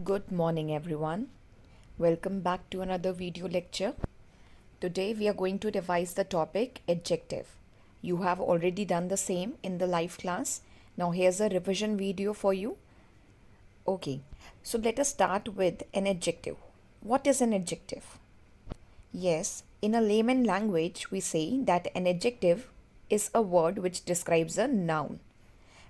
Good morning, everyone. Welcome back to another video lecture. Today we are going to revise the topic adjective. You have already done the same in the live class. Now here's a revision video for you. Okay, so let us start with an adjective. What is an adjective? Yes, in a layman language, we say that an adjective is a word which describes a noun.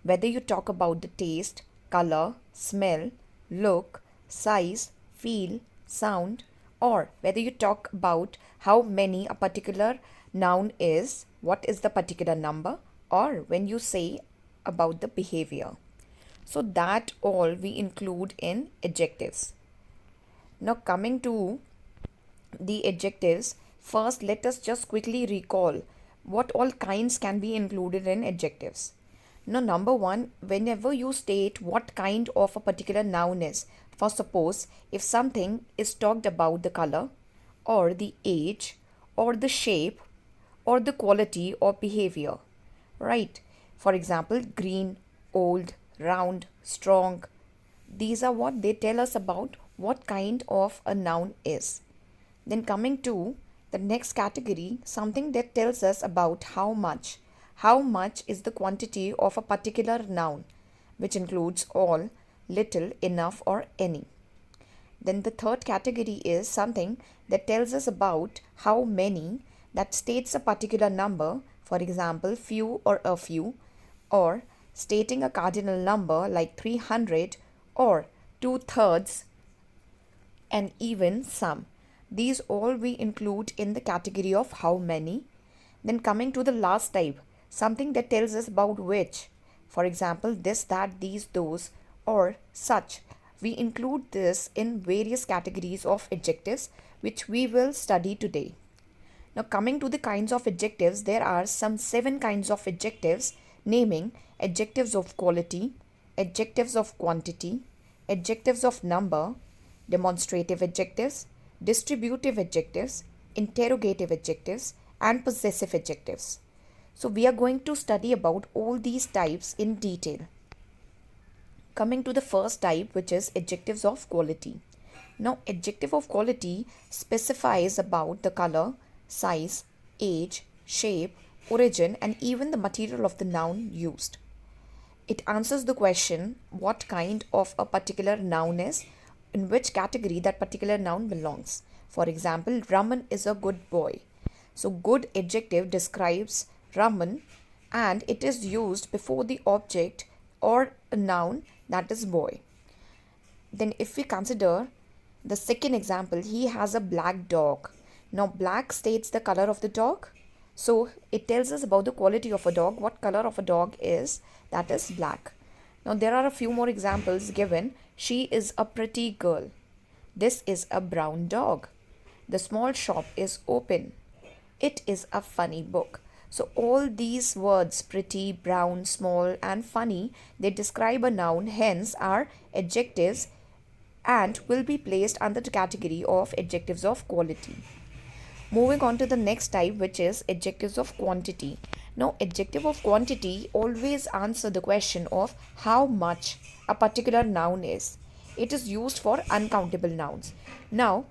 Whether you talk about the taste, color, smell, look, size, feel, sound, or whether you talk about how many a particular noun is, what is the particular number, or when you say about the behavior. So that all we include in adjectives. Now coming to the adjectives, first let us just quickly recall what all kinds can be included in adjectives. Now, number one, whenever you state what kind of a particular noun is, for suppose if something is talked about the color or the age or the shape or the quality or behavior, right? For example, green, old, round, strong. These are what they tell us about what kind of a noun is. Then coming to the next category, something that tells us about how much. How much is the quantity of a particular noun, which includes all, little, enough, or any. Then the third category is something that tells us about how many, that states a particular number, for example, few or a few, or stating a cardinal number like 300 or 2/3 and even some. These all we include in the category of how many. Then coming to the last type, something that tells us about which. For example, this, that, these, those, or such. We include this in various categories of adjectives which we will study today. Now coming to the kinds of adjectives, there are some 7 kinds of adjectives, naming adjectives of quality, adjectives of quantity, adjectives of number, demonstrative adjectives, distributive adjectives, interrogative adjectives, and possessive adjectives. So we are going to study about all these types in detail. Coming to the first type, which is adjectives of quality. Now, adjective of quality specifies about the color, size, age, shape, origin, and even the material of the noun used. It answers the question what kind of a particular noun is, in which category that particular noun belongs. For example, Raman is a good boy. So, good adjective describes Raman and it is used before the object or a noun, that is boy. Then, if we consider the second example, he has a black dog. Now, black states the color of the dog. So, it tells us about the quality of a dog, what color of a dog is, that is black. Now, there are a few more examples given. She is a pretty girl. This is a brown dog. The small shop is open. It is a funny book. So all these words, pretty, brown, small, and funny, they describe a noun, hence are adjectives and will be placed under the category of adjectives of quality. Moving on to the next type, which is adjectives of quantity. Now, adjective of quantity always answer the question of how much a particular noun is. It is used for uncountable nouns. Now,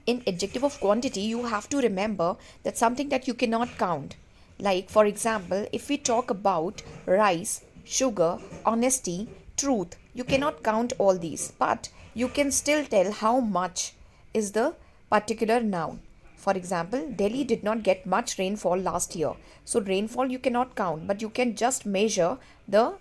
in adjective of quantity, you have to remember that something that you cannot count. Like, for example, if we talk about rice, sugar, honesty, truth, you cannot count all these, but you can still tell how much is the particular noun. For example, Delhi did not get much rainfall last year. So, rainfall you cannot count, but you can just measure the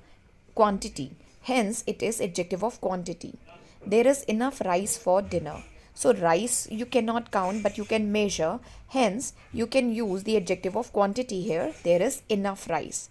quantity. Hence, it is adjective of quantity. There is enough rice for dinner. So, rice you cannot count, but you can measure. Hence, you can use the adjective of quantity here. There is enough rice.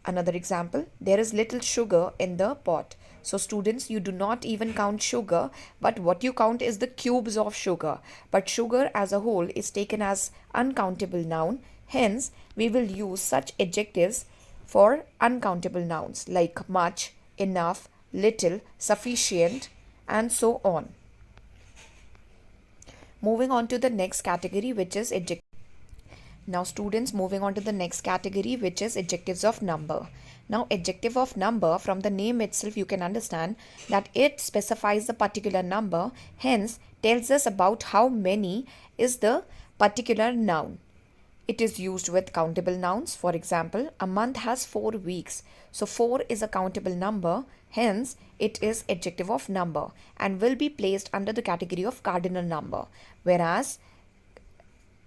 Another example, there is little sugar in the pot. So students, you do not even count sugar, but what you count is the cubes of sugar. But sugar as a whole is taken as uncountable noun. Hence, we will use such adjectives for uncountable nouns like much, enough, little, sufficient, and so on. Moving on to the next category, which is adjective. Now students, moving on to the next category, which is adjectives of number. Now adjective of number, from the name itself you can understand that it specifies the particular number, hence tells us about how many is the particular noun. It is used with countable nouns. For example, a month has 4 weeks. So 4 is a countable number, hence it is adjective of number and will be placed under the category of cardinal number, whereas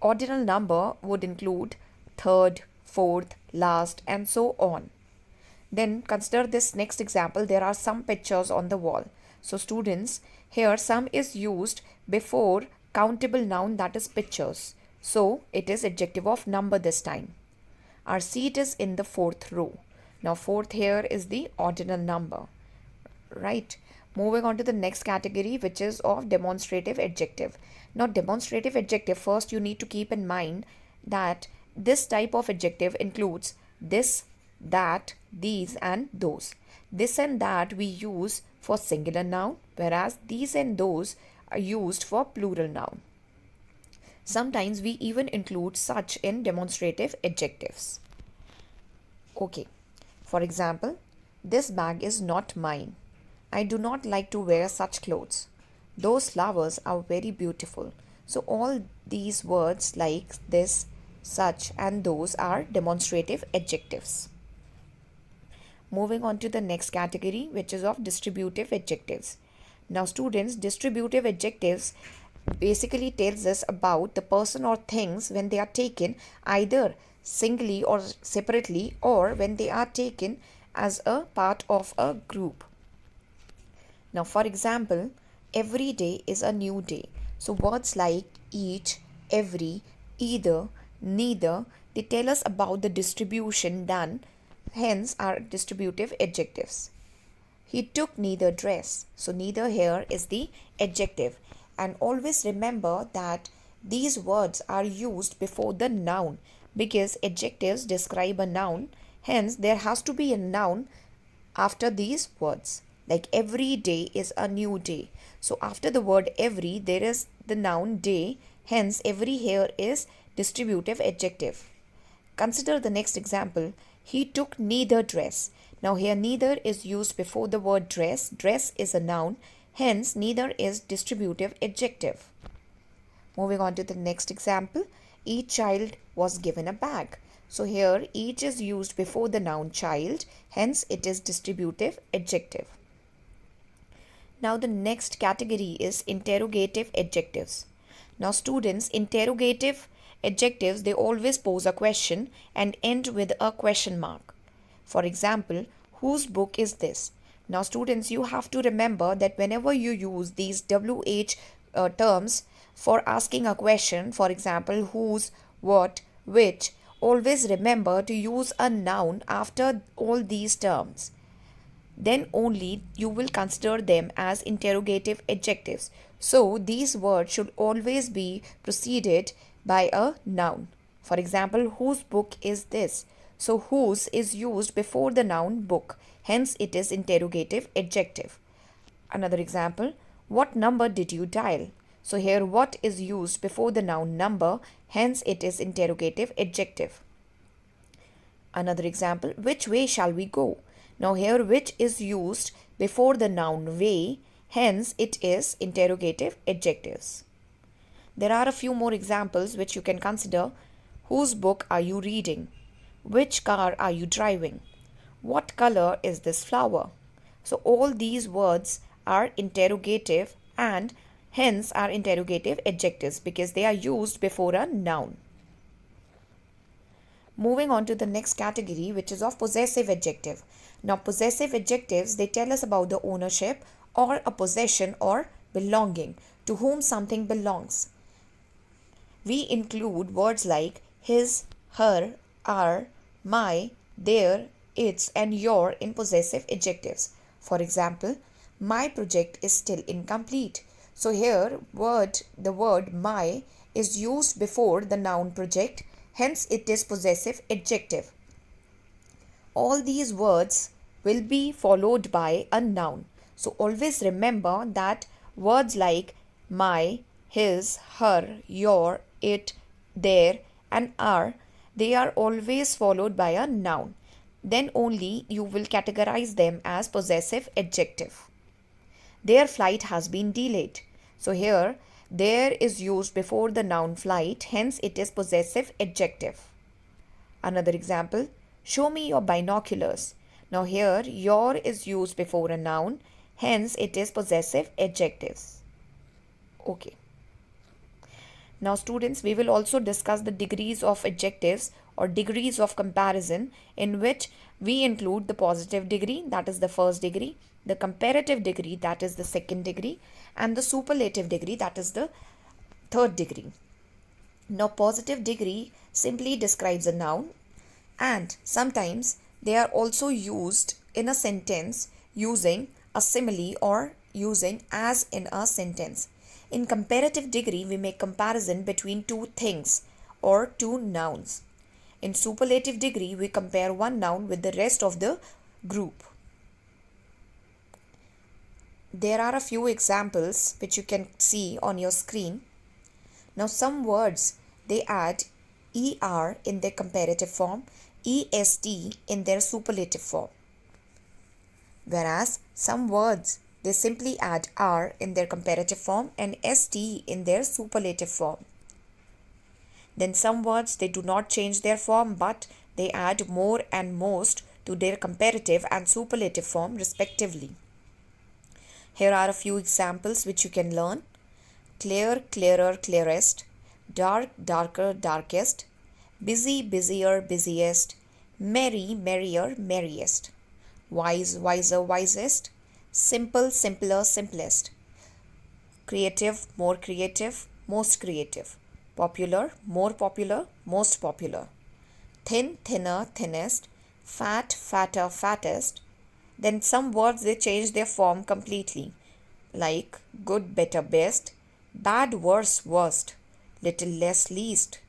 ordinal number would include third, fourth, last, and so on. Then consider this next example. There are some pictures on the wall. So students, here some is used before countable noun, that is pictures. So it is adjective of number this time. Our seat is in the 4th row. Now 4th here is the ordinal number, right? Moving on to the next category, which is of demonstrative adjective. Now demonstrative adjective, first you need to keep in mind that this type of adjective includes this, that, these and those. This and that we use for singular noun, whereas these and those are used for plural noun. Sometimes we even include such in demonstrative adjectives. Okay, for example, this bag is not mine. I do not like to wear such clothes. Those flowers are very beautiful. So all these words like this, such and those are demonstrative adjectives. Moving on to the next category, which is of distributive adjectives. Now students, distributive adjectives basically tells us about the person or things when they are taken either singly or separately, or when they are taken as a part of a group. Now for example, every day is a new day. So words like each, every, either, neither, they tell us about the distribution done, hence are distributive adjectives. He took neither dress. So neither here is the adjective. And always remember that these words are used before the noun, because adjectives describe a noun, hence there has to be a noun after these words. Like every day is a new day. So after the word every, there is the noun day, hence every here is distributive adjective. Consider the next example. He took neither dress. Now here neither is used before the word dress. Dress is a noun, hence neither is distributive adjective. Moving on to the next example. Each child was given a bag. So here each is used before the noun child, hence it is distributive adjective. Now the next category is interrogative adjectives. Now students, interrogative adjectives, they always pose a question and end with a question mark. For example, whose book is this? Now students, you have to remember that whenever you use these WH terms for asking a question, for example, whose, what, which, always remember to use a noun after all these terms. Then only you will consider them as interrogative adjectives. So these words should always be preceded by a noun. For example, whose book is this? So whose is used before the noun book, hence it is interrogative adjective. Another example, what number did you dial? So here what is used before the noun number, hence it is interrogative adjective. Another example, which way shall we go? Now here which is used before the noun way, hence it is interrogative adjectives. There are a few more examples which you can consider. Whose book are you reading? Which car are you driving? What color is this flower? So all these words are interrogative and hence are interrogative adjectives because they are used before a noun. Moving on to the next category, which is of possessive adjective. Now possessive adjectives, they tell us about the ownership or a possession or belonging, to whom something belongs. We include words like his, her, our, my, their, its and your in possessive adjectives. For example, my project is still incomplete. So here the word my is used before the noun project, hence it is possessive adjective. All these words will be followed by a noun. So always remember that words like my, his, her, your, it, their and are, they are always followed by a noun. Then only you will categorize them as possessive adjective. Their flight has been delayed. So here, there is used before the noun flight, hence it is possessive adjective. Another example, show me your binoculars. Now here, your is used before a noun, hence it is possessive adjectives. Okay. Now students, we will also discuss the degrees of adjectives or degrees of comparison, in which we include the positive degree, that is the first degree, the comparative degree, that is the second degree, and the superlative degree, that is the third degree. Now positive degree simply describes a noun, and sometimes they are also used in a sentence using a simile or using as in a sentence. In comparative degree, we make comparison between two things or two nouns. In superlative degree, we compare one noun with the rest of the group. There are a few examples which you can see on your screen. Now some words, they add er in their comparative form, est in their superlative form. Whereas some words, they simply add are in their comparative form and st in their superlative form. Then some words, they do not change their form, but they add more and most to their comparative and superlative form respectively. Here are a few examples which you can learn. Clear, clearer, clearest. Dark, darker, darkest. Busy, busier, busiest. Merry, merrier, merriest. Wise, wiser, wisest. Simple, simpler, simplest. Creative, more creative, most creative. Popular, more popular, most popular. Thin, thinner, thinnest. Fat, fatter, fattest. Then some words, they change their form completely, like good, better, best, bad, worse, worst, little, less, least,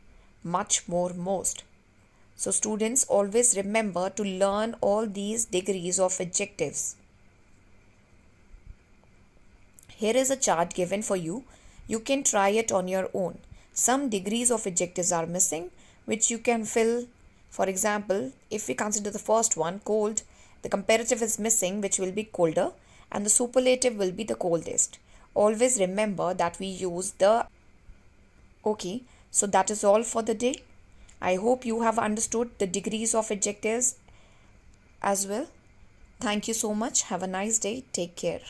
much, more, most. So students, always remember to learn all these degrees of adjectives. Here is a chart given for you. You can try it on your own. Some degrees of adjectives are missing, which you can fill. For example, if we consider the first one, cold, the comparative is missing, which will be colder, and the superlative will be the coldest. Always remember that we use the. Okay, so that is all for the day. I hope you have understood the degrees of adjectives as well. Thank you so much. Have a nice day. Take care.